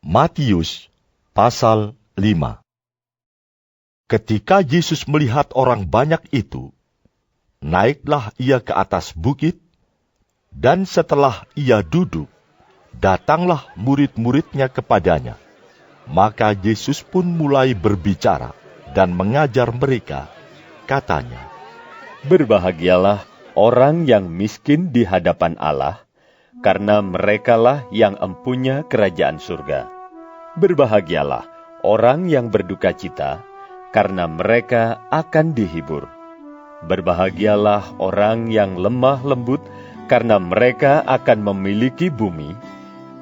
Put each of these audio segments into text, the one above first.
Matius pasal 5. Ketika Yesus melihat orang banyak itu, naiklah ia ke atas bukit, dan setelah ia duduk, datanglah murid-muridnya kepadanya. Maka Yesus pun mulai berbicara dan mengajar mereka, katanya, "Berbahagialah orang yang miskin di hadapan Allah, karena merekalah yang empunya kerajaan surga. Berbahagialah orang yang berduka cita, karena mereka akan dihibur. Berbahagialah orang yang lemah lembut, karena mereka akan memiliki bumi.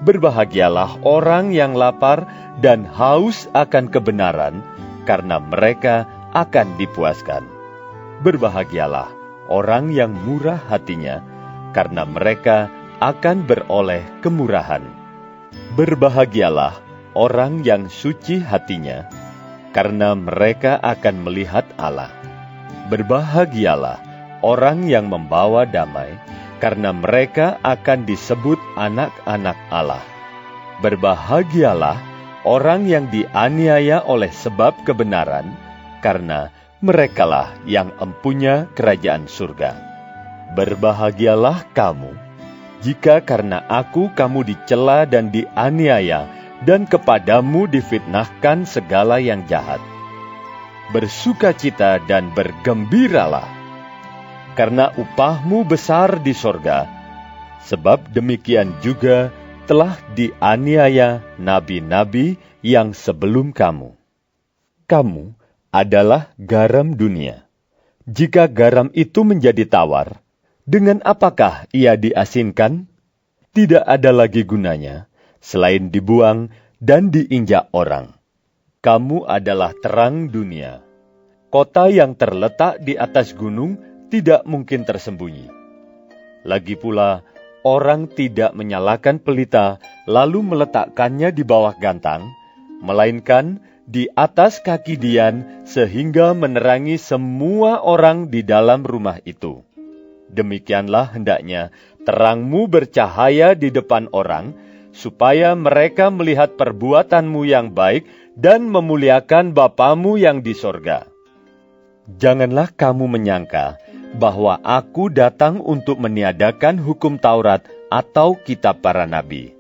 Berbahagialah orang yang lapar dan haus akan kebenaran, karena mereka akan dipuaskan. Berbahagialah orang yang murah hatinya, karena mereka akan beroleh kemurahan. Berbahagialah orang yang suci hatinya, karena mereka akan melihat Allah. Berbahagialah orang yang membawa damai, karena mereka akan disebut anak-anak Allah. Berbahagialah orang yang dianiaya oleh sebab kebenaran, karena merekalah yang empunya kerajaan surga. Berbahagialah kamu, jika karena aku kamu dicela dan dianiaya, dan kepadamu difitnahkan segala yang jahat. Bersukacita dan bergembiralah, karena upahmu besar di sorga, sebab demikian juga telah dianiaya nabi-nabi yang sebelum kamu. Kamu adalah garam dunia. Jika garam itu menjadi tawar, dengan apakah ia diasinkan? Tidak ada lagi gunanya, selain dibuang dan diinjak orang. Kamu adalah terang dunia. Kota yang terletak di atas gunung tidak mungkin tersembunyi. Lagi pula, orang tidak menyalakan pelita lalu meletakkannya di bawah gantang, melainkan di atas kaki dian sehingga menerangi semua orang di dalam rumah itu. Demikianlah hendaknya terangmu bercahaya di depan orang, supaya mereka melihat perbuatanmu yang baik dan memuliakan Bapamu yang di sorga. Janganlah kamu menyangka bahwa aku datang untuk meniadakan hukum Taurat atau kitab para nabi.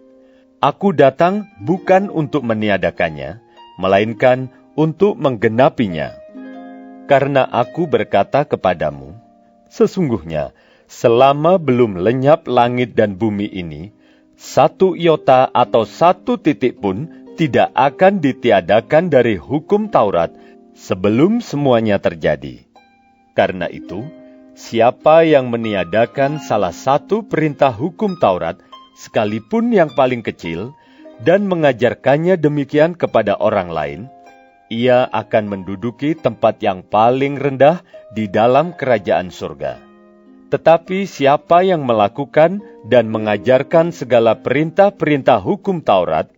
Aku datang bukan untuk meniadakannya, melainkan untuk menggenapinya. Karena aku berkata kepadamu, sesungguhnya selama belum lenyap langit dan bumi ini, satu iota atau satu titik pun tidak akan ditiadakan dari hukum Taurat sebelum semuanya terjadi. Karena itu, siapa yang meniadakan salah satu perintah hukum Taurat, sekalipun yang paling kecil, dan mengajarkannya demikian kepada orang lain, ia akan menduduki tempat yang paling rendah di dalam kerajaan surga. Tetapi siapa yang melakukan dan mengajarkan segala perintah-perintah hukum Taurat,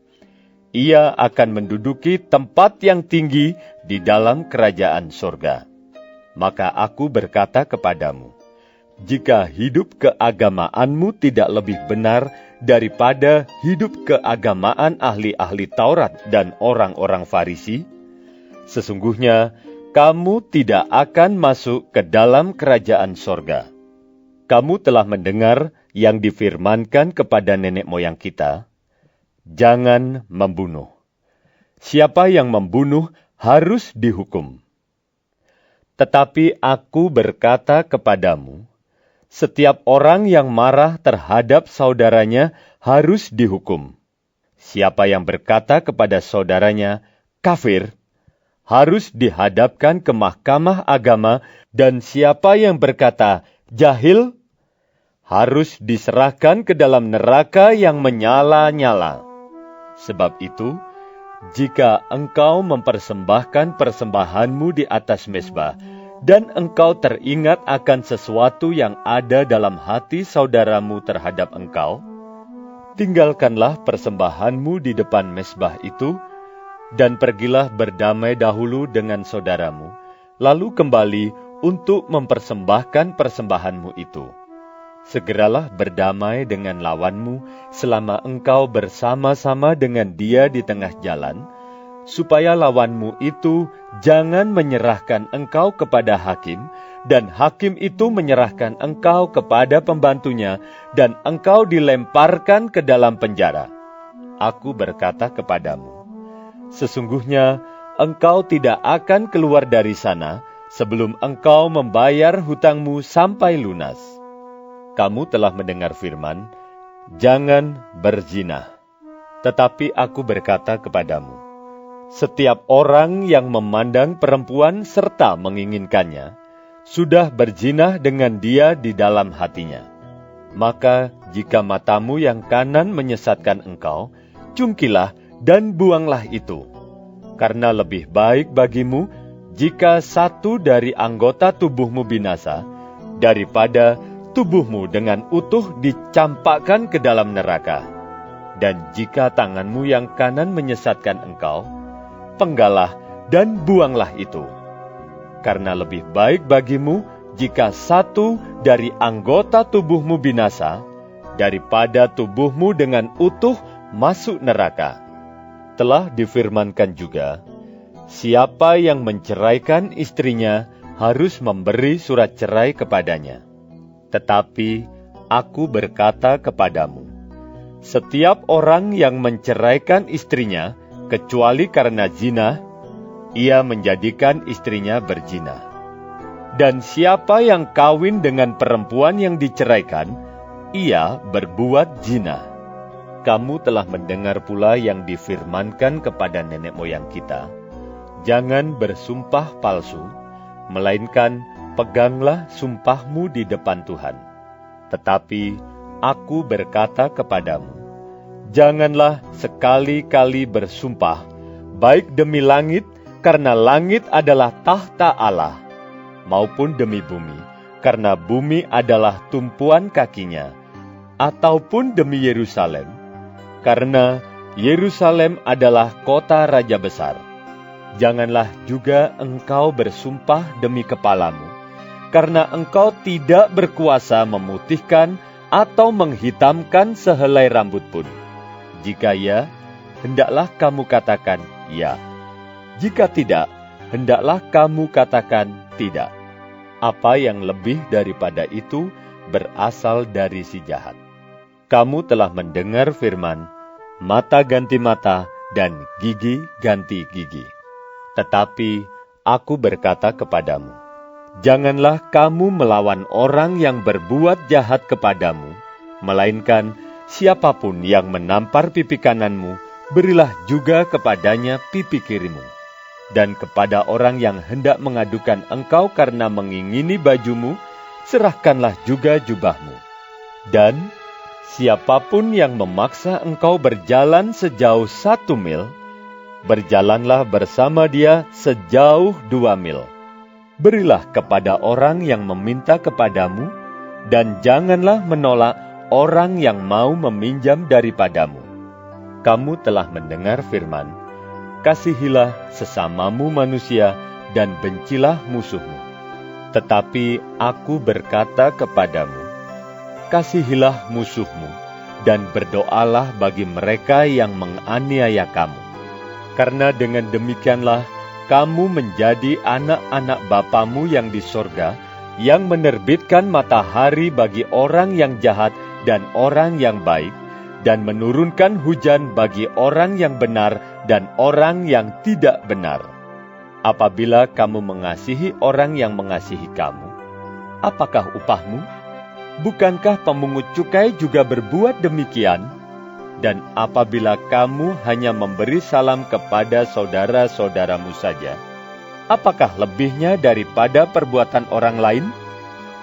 ia akan menduduki tempat yang tinggi di dalam kerajaan surga. Maka aku berkata kepadamu, jika hidup keagamaanmu tidak lebih benar daripada hidup keagamaan ahli-ahli Taurat dan orang-orang Farisi, sesungguhnya kamu tidak akan masuk ke dalam kerajaan surga. Kamu telah mendengar yang difirmankan kepada nenek moyang kita, jangan membunuh. Siapa yang membunuh harus dihukum. Tetapi aku berkata kepadamu, setiap orang yang marah terhadap saudaranya harus dihukum. Siapa yang berkata kepada saudaranya, kafir, harus dihadapkan ke mahkamah agama, dan siapa yang berkata, jahil, harus diserahkan ke dalam neraka yang menyala-nyala. Sebab itu, jika engkau mempersembahkan persembahanmu di atas mezbah, dan engkau teringat akan sesuatu yang ada dalam hati saudaramu terhadap engkau, tinggalkanlah persembahanmu di depan mezbah itu, dan pergilah berdamai dahulu dengan saudaramu, lalu kembali untuk mempersembahkan persembahanmu itu. Segeralah berdamai dengan lawanmu selama engkau bersama-sama dengan dia di tengah jalan, supaya lawanmu itu jangan menyerahkan engkau kepada hakim, dan hakim itu menyerahkan engkau kepada pembantunya, dan engkau dilemparkan ke dalam penjara. Aku berkata kepadamu, sesungguhnya engkau tidak akan keluar dari sana sebelum engkau membayar hutangmu sampai lunas. Kamu telah mendengar firman, jangan berzina. Tetapi aku berkata kepadamu, setiap orang yang memandang perempuan serta menginginkannya, sudah berzina dengan dia di dalam hatinya. Maka jika matamu yang kanan menyesatkan engkau, cungkilah dan buanglah itu. Karena lebih baik bagimu jika satu dari anggota tubuhmu binasa, daripada tubuhmu dengan utuh dicampakkan ke dalam neraka. Dan jika tanganmu yang kanan menyesatkan engkau, penggalah dan buanglah itu. Karena lebih baik bagimu jika satu dari anggota tubuhmu binasa, daripada tubuhmu dengan utuh masuk neraka. Telah difirmankan juga, siapa yang menceraikan istrinya harus memberi surat cerai kepadanya. Tetapi aku berkata kepadamu, setiap orang yang menceraikan istrinya, kecuali karena zina, ia menjadikan istrinya berzina. Dan siapa yang kawin dengan perempuan yang diceraikan, ia berbuat zina. Kamu telah mendengar pula yang difirmankan kepada nenek moyang kita, jangan bersumpah palsu, melainkan peganglah sumpahmu di depan Tuhan. Tetapi aku berkata kepadamu, janganlah sekali-kali bersumpah, baik demi langit, karena langit adalah tahta Allah, maupun demi bumi, karena bumi adalah tumpuan kakinya, ataupun demi Yerusalem, karena Yerusalem adalah kota raja besar. Janganlah juga engkau bersumpah demi kepalamu, karena engkau tidak berkuasa memutihkan atau menghitamkan sehelai rambut pun. Jika ya, hendaklah kamu katakan ya. Jika tidak, hendaklah kamu katakan tidak. Apa yang lebih daripada itu berasal dari si jahat. Kamu telah mendengar firman, mata ganti mata dan gigi ganti gigi. Tetapi aku berkata kepadamu, janganlah kamu melawan orang yang berbuat jahat kepadamu, melainkan siapapun yang menampar pipi kananmu, berilah juga kepadanya pipi kirimu. Dan kepada orang yang hendak mengadukan engkau karena mengingini bajumu, serahkanlah juga jubahmu. Dan siapapun yang memaksa engkau berjalan sejauh 1 mil, berjalanlah bersama dia sejauh 2 mil. Berilah kepada orang yang meminta kepadamu, dan janganlah menolak orang yang mau meminjam daripadamu. Kamu telah mendengar firman, kasihilah sesamamu manusia dan bencilah musuhmu. Tetapi aku berkata kepadamu, kasihilah musuhmu dan berdoalah bagi mereka yang menganiaya kamu. Karena dengan demikianlah kamu menjadi anak-anak Bapamu yang di sorga, yang menerbitkan matahari bagi orang yang jahat dan orang yang baik, dan menurunkan hujan bagi orang yang benar dan orang yang tidak benar. Apabila kamu mengasihi orang yang mengasihi kamu, apakah upahmu? Bukankah pemungut cukai juga berbuat demikian? Dan apabila kamu hanya memberi salam kepada saudara-saudaramu saja, apakah lebihnya daripada perbuatan orang lain?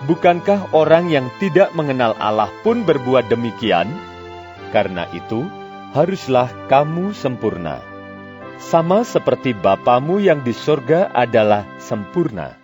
Bukankah orang yang tidak mengenal Allah pun berbuat demikian? Karena itu, haruslah kamu sempurna, sama seperti Bapamu yang di surga adalah sempurna.